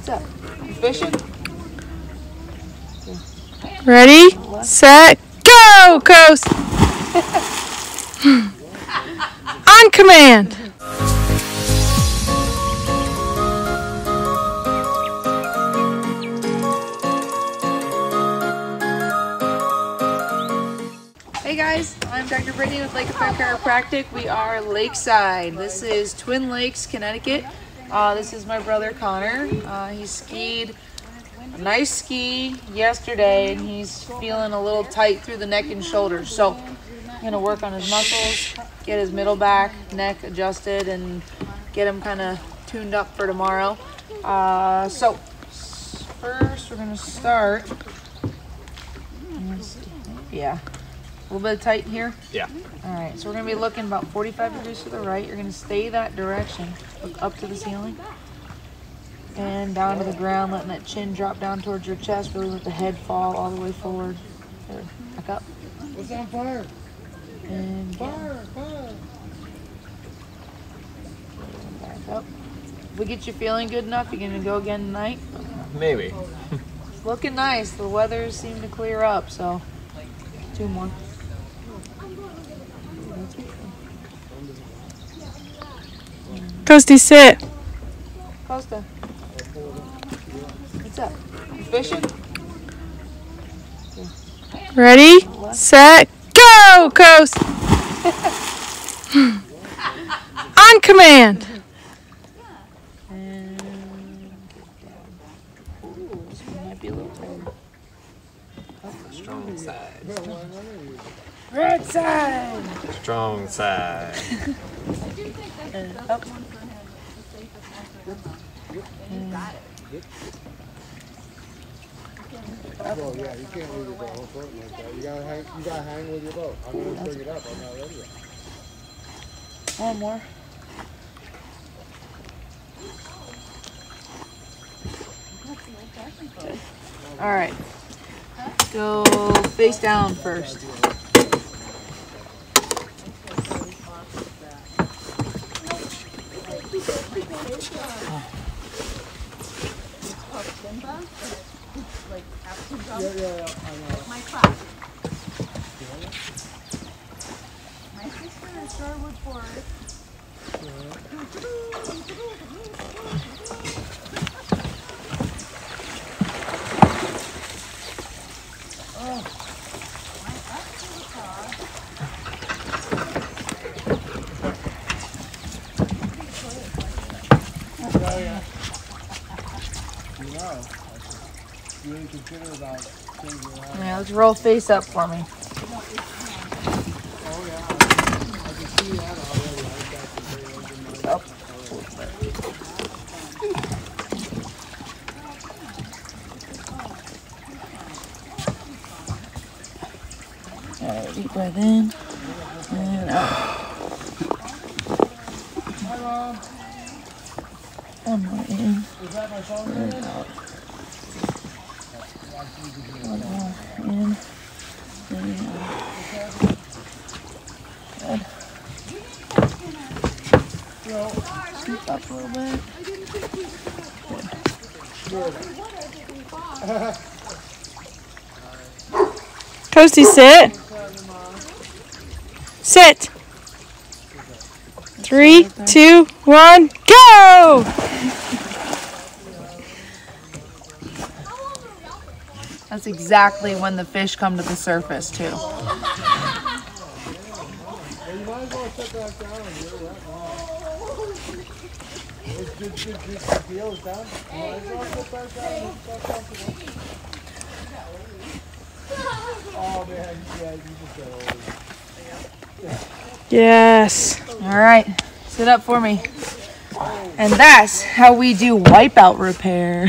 What's up? You fishing? Ready, set, go, Coast! On command! Hey guys, I'm Dr. Brittany with Chiropractic. We are Lakeside. This is Twin Lakes, Connecticut. This is my brother Connor. He skied a nice ski yesterday and he's feeling a little tight through the neck and shoulders. So I'm going to work on his muscles, get his middle back, neck adjusted, and get him kind of tuned up for tomorrow. So first we're going to start. Yeah. A little bit of tight here? Yeah. All right, so we're going to be looking about 45 degrees to the right. You're going to stay that direction. Look up to the ceiling and down to the ground, letting that chin drop down towards your chest. Really let the head fall all the way forward. Good. Back up. What's on fire? And Fire! back up. If we get you feeling good enough, you're going to go again tonight? Maybe. It's looking nice. The weather seemed to clear up, so 2 more. Coasty, sit. Costa. What's up? You fishing? Ready, set, go, Coast! On command! And get down. Ooh, this one might be a little tighter. Strong side. Right side! Strong side. And up. Well, yeah, you can't leave your boat on floating like that. You gotta hang with your boat. I'm gonna bring it up. I'm not ready yet. One more. Good. All right. Go face down first. Yeah, I know. My class. My sister is Sherwood Forest. You didn't consider about changing around. Yeah, let's roll face up for me. Oh yeah, I can see that already. I've got the very engine Up. All right, deep breath in and out. Hi, Mom. One more in Is that my phone? and out. One more in and out. Good. Scoop up a little bit. Coasty, sit. Sit. 3, 2, 1, go! That's exactly when the fish come to the surface too. You might as well sit back down and get it It's good to feel it down. You might as well sit back down and get comfortable. Oh man, yeah, you just got old. Yes. All right, sit up for me. And that's how we do wipeout repair.